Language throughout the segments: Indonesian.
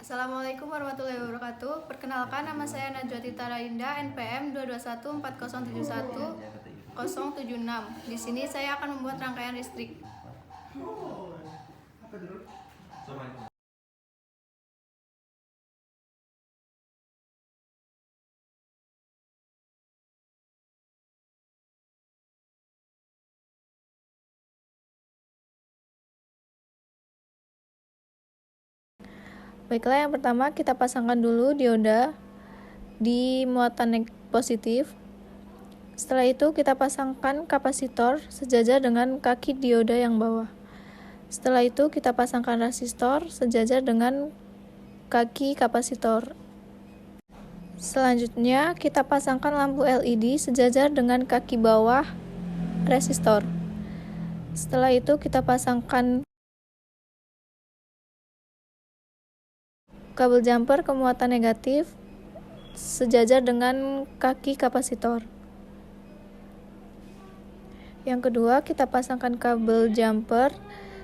Assalamualaikum warahmatullahi wabarakatuh. Perkenalkan, nama saya Najwa Tita Rainda, NPM 2214071 076. Di sini saya akan membuat rangkaian listrik. Baiklah, yang pertama kita pasangkan dulu dioda di muatan positif. Setelah itu kita pasangkan kapasitor sejajar dengan kaki dioda yang bawah. Setelah itu kita pasangkan resistor sejajar dengan kaki kapasitor. Selanjutnya kita pasangkan lampu LED sejajar dengan kaki bawah resistor. Setelah itu kita pasangkan kabel jumper ke muatan negatif sejajar dengan kaki kapasitor. Yang kedua, kita pasangkan kabel jumper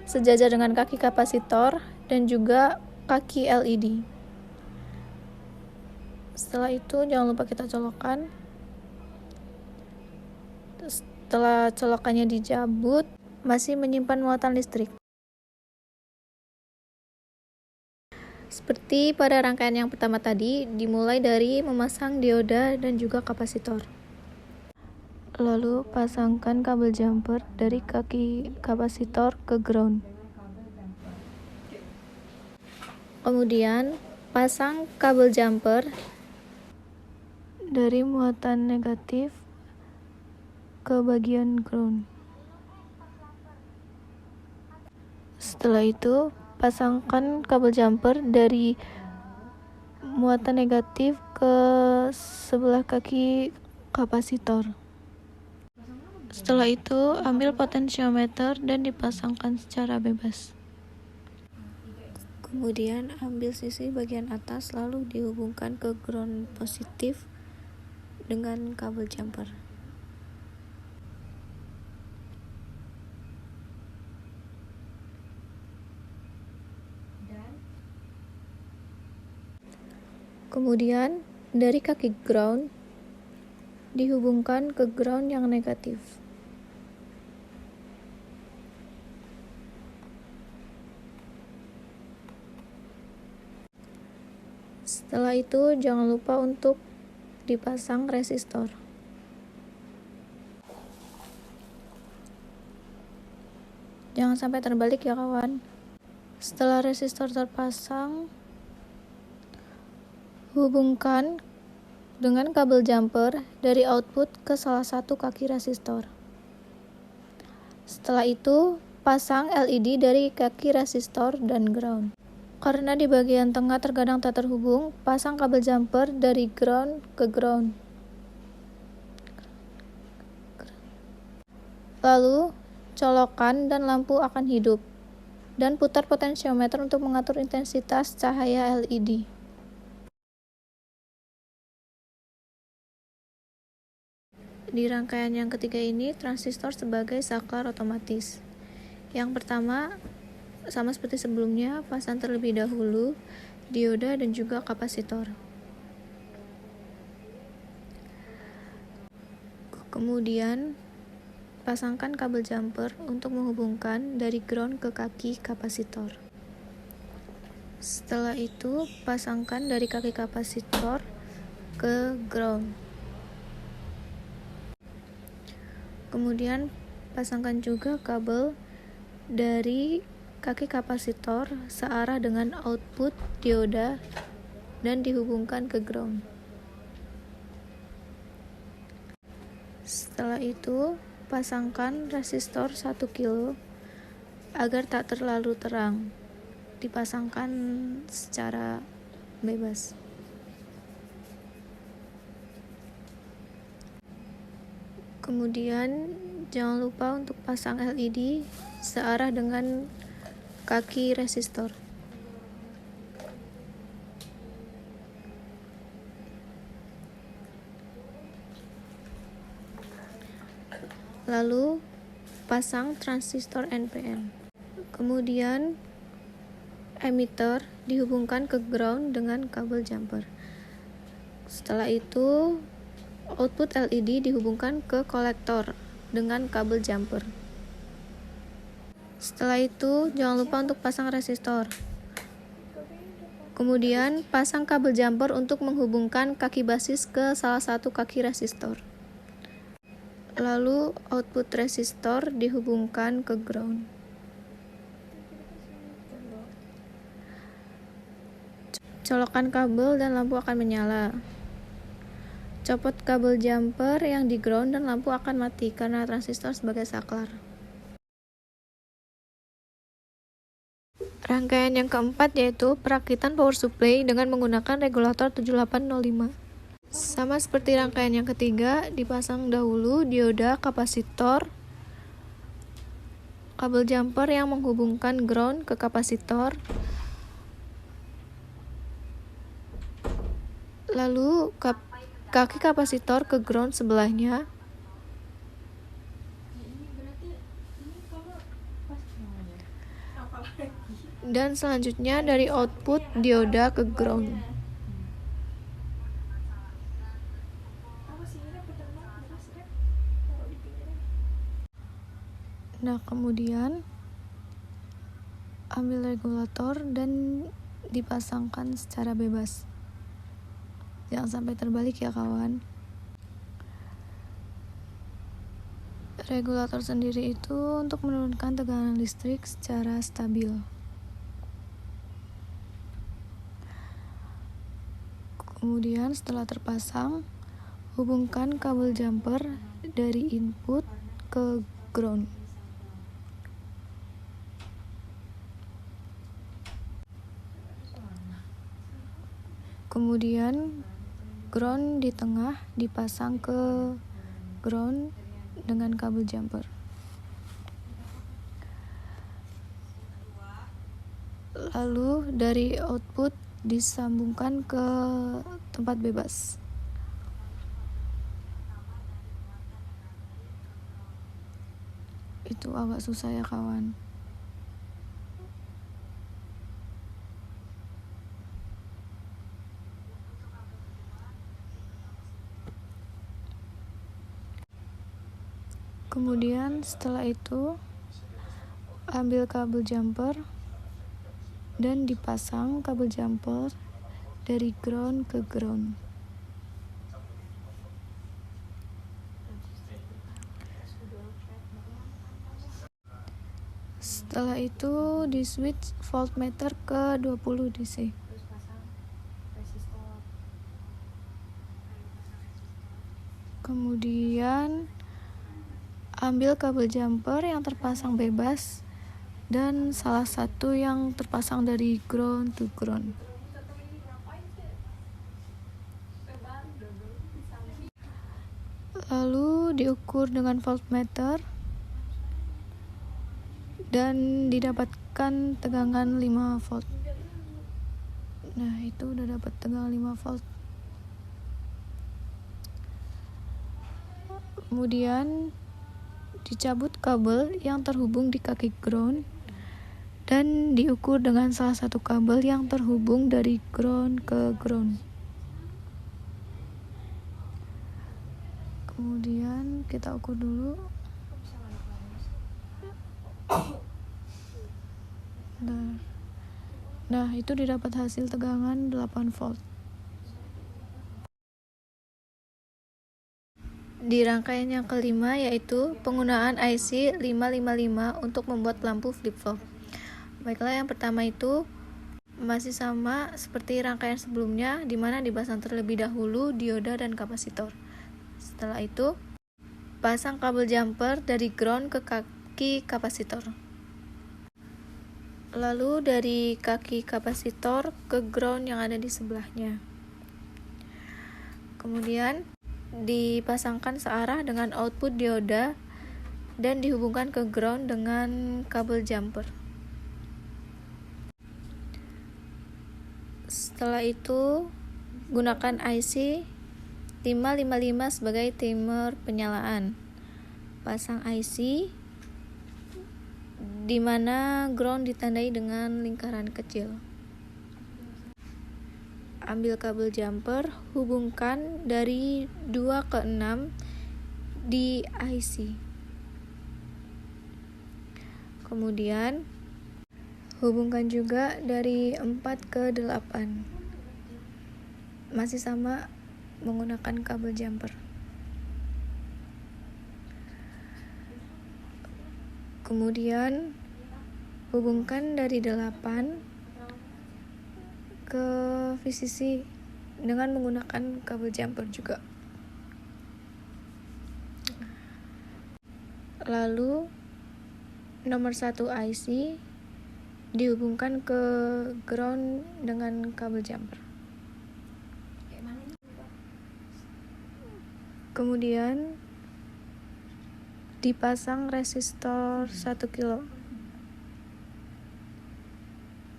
sejajar dengan kaki kapasitor dan juga kaki LED. Setelah itu jangan lupa kita colokkan. Setelah colokannya dicabut, masih menyimpan muatan listrik. Seperti pada rangkaian yang pertama tadi, dimulai dari memasang dioda dan juga kapasitor. Lalu pasangkan kabel jumper dari kaki kapasitor ke ground. Kemudian pasang kabel jumper dari muatan negatif ke bagian ground. Setelah itu pasangkan kabel jumper dari muatan negatif ke sebelah kaki kapasitor. Setelah itu ambil potensiometer dan dipasangkan secara bebas. Kemudian ambil sisi bagian atas lalu dihubungkan ke ground positif dengan kabel jumper. Kemudian dari kaki ground dihubungkan ke ground yang negatif. Setelah itu jangan lupa untuk dipasang resistor. Jangan sampai terbalik ya kawan. Setelah resistor terpasang, hubungkan dengan kabel jumper dari output ke salah satu kaki resistor. Setelah itu, pasang LED dari kaki resistor dan ground. Karena di bagian tengah terkadang tak terhubung, pasang kabel jumper dari ground ke ground. Lalu, colokkan dan lampu akan hidup. Dan putar potensiometer untuk mengatur intensitas cahaya LED. Di rangkaian yang ketiga ini, transistor sebagai saklar otomatis. Yang pertama, sama seperti sebelumnya, pasang terlebih dahulu dioda dan juga kapasitor. Kemudian, pasangkan kabel jumper untuk menghubungkan dari ground ke kaki kapasitor. Setelah itu, pasangkan dari kaki kapasitor ke ground. Kemudian pasangkan juga kabel dari kaki kapasitor searah dengan output dioda dan dihubungkan ke ground. Setelah itu pasangkan resistor 1 kilo agar tak terlalu terang. Dipasangkan secara bebas. Kemudian jangan lupa untuk pasang LED searah dengan kaki resistor. Lalu pasang transistor NPN. Kemudian emitter dihubungkan ke ground dengan kabel jumper. Setelah itu, output LED dihubungkan ke kolektor dengan kabel jumper. Setelah itu, jangan lupa untuk pasang resistor. Kemudian, pasang kabel jumper untuk menghubungkan kaki basis ke salah satu kaki resistor. Lalu, output resistor dihubungkan ke ground. Colokan kabel dan lampu akan menyala. Copot kabel jumper yang di ground dan lampu akan mati karena transistor sebagai saklar. Rangkaian yang keempat yaitu perakitan power supply dengan menggunakan regulator 7805. Sama seperti rangkaian yang ketiga, dipasang dahulu dioda, kapasitor, kabel jumper yang menghubungkan ground ke kapasitor, lalu kaki kapasitor ke ground sebelahnya, dan selanjutnya dari output dioda ke ground. Nah, kemudian ambil regulator dan dipasangkan secara bebas. Jangan sampai terbalik ya kawan. Regulator sendiri itu untuk menurunkan tegangan listrik secara stabil. Kemudian setelah terpasang, hubungkan kabel jumper dari input ke ground. Kemudian ground di tengah dipasang ke ground dengan kabel jumper. Lalu dari output disambungkan ke tempat bebas. Itu agak susah ya kawan. Kemudian setelah itu ambil kabel jumper dan dipasang kabel jumper dari ground ke ground. Setelah itu di switch voltmeter ke 20 DC. Kemudian ambil kabel jumper yang terpasang bebas dan salah satu yang terpasang dari ground to ground. Lalu diukur dengan voltmeter dan didapatkan tegangan 5 volt. Nah, itu udah dapat tegangan 5 volt. Kemudian dicabut kabel yang terhubung di kaki ground dan diukur dengan salah satu kabel yang terhubung dari ground ke ground. Kemudian kita ukur dulu. Nah, itu didapat hasil tegangan 8 volt. Di rangkaian yang kelima yaitu penggunaan IC 555 untuk membuat lampu flip-flop. Baiklah, yang pertama itu masih sama seperti rangkaian sebelumnya, di mana dipasang terlebih dahulu dioda dan kapasitor. Setelah itu, pasang kabel jumper dari ground ke kaki kapasitor. Lalu dari kaki kapasitor ke ground yang ada di sebelahnya. Kemudian dipasangkan searah dengan output dioda dan dihubungkan ke ground dengan kabel jumper. Setelah itu, gunakan IC 555 sebagai timer penyalaan. Pasang IC di mana ground ditandai dengan lingkaran kecil. ambil kabel jumper, hubungkan dari 2 ke 6 di IC. Kemudian hubungkan juga dari 4 ke 8. Masih sama menggunakan kabel jumper. Kemudian hubungkan dari 8 ke VCC dengan menggunakan kabel jumper juga. Lalu nomor 1 IC dihubungkan ke ground dengan kabel jumper. Kemudian dipasang resistor 1 kilo.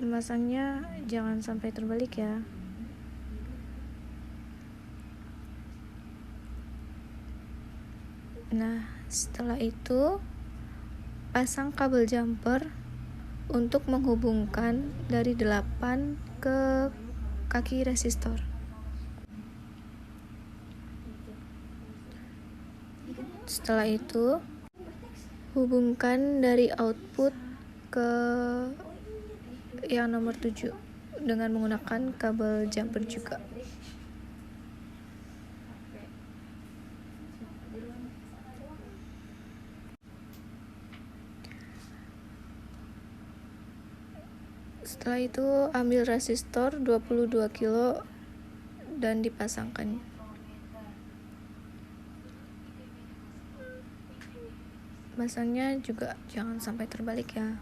Memasangnya jangan sampai terbalik ya. Nah, setelah itu pasang kabel jumper untuk menghubungkan dari 8 ke kaki resistor. Setelah itu hubungkan dari output ke yang nomor 7 dengan menggunakan kabel jumper juga. Setelah itu ambil resistor 22 kilo dan dipasangkan. Masangnya juga jangan sampai terbalik ya.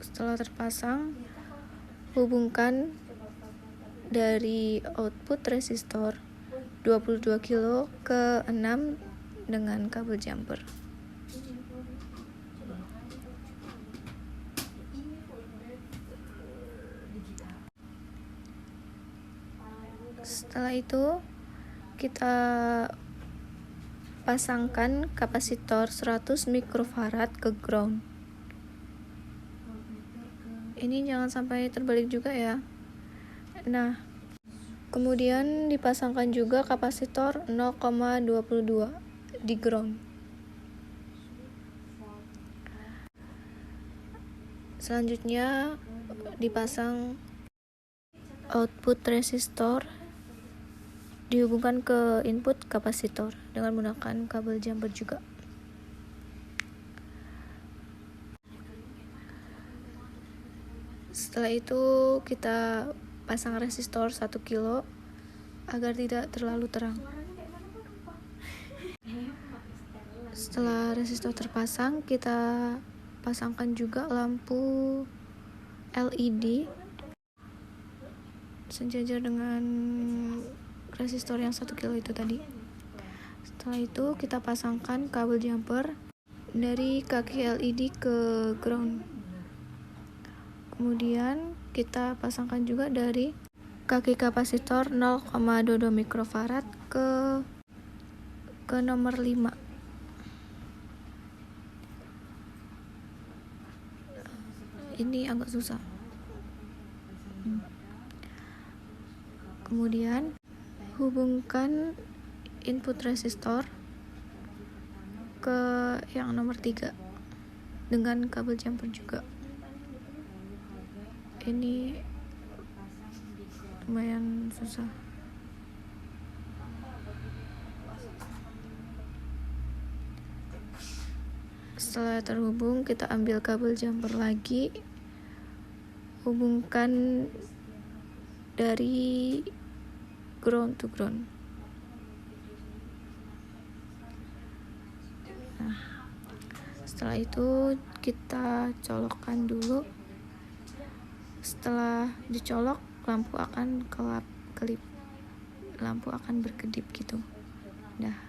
Setelah terpasang, hubungkan dari output resistor 22 kilo ke 6 dengan kabel jumper. Setelah itu kita pasangkan kapasitor 100 mikrofarad ke ground. Ini jangan sampai terbalik juga ya. Nah, kemudian dipasangkan juga kapasitor 0,22 di ground. Selanjutnya dipasang output resistor dihubungkan ke input kapasitor dengan menggunakan kabel jumper juga. Setelah itu kita pasang resistor 1 kilo agar tidak terlalu terang. Setelah resistor terpasang, kita pasangkan juga lampu LED sejajar dengan resistor yang 1 kilo itu tadi. Setelah itu kita pasangkan kabel jumper dari kaki LED ke ground. Kemudian kita pasangkan juga dari kaki kapasitor 0,22 mikrofarad ke nomor 5. Ini agak susah. Kemudian hubungkan input resistor ke yang nomor 3 dengan kabel jumper juga. Ini lumayan susah. Setelah terhubung, kita ambil kabel jumper lagi, hubungkan dari ground to ground. Nah, setelah itu kita colokkan dulu. Setelah dicolok, lampu akan kelap-kelip, lampu akan berkedip gitu. Dah.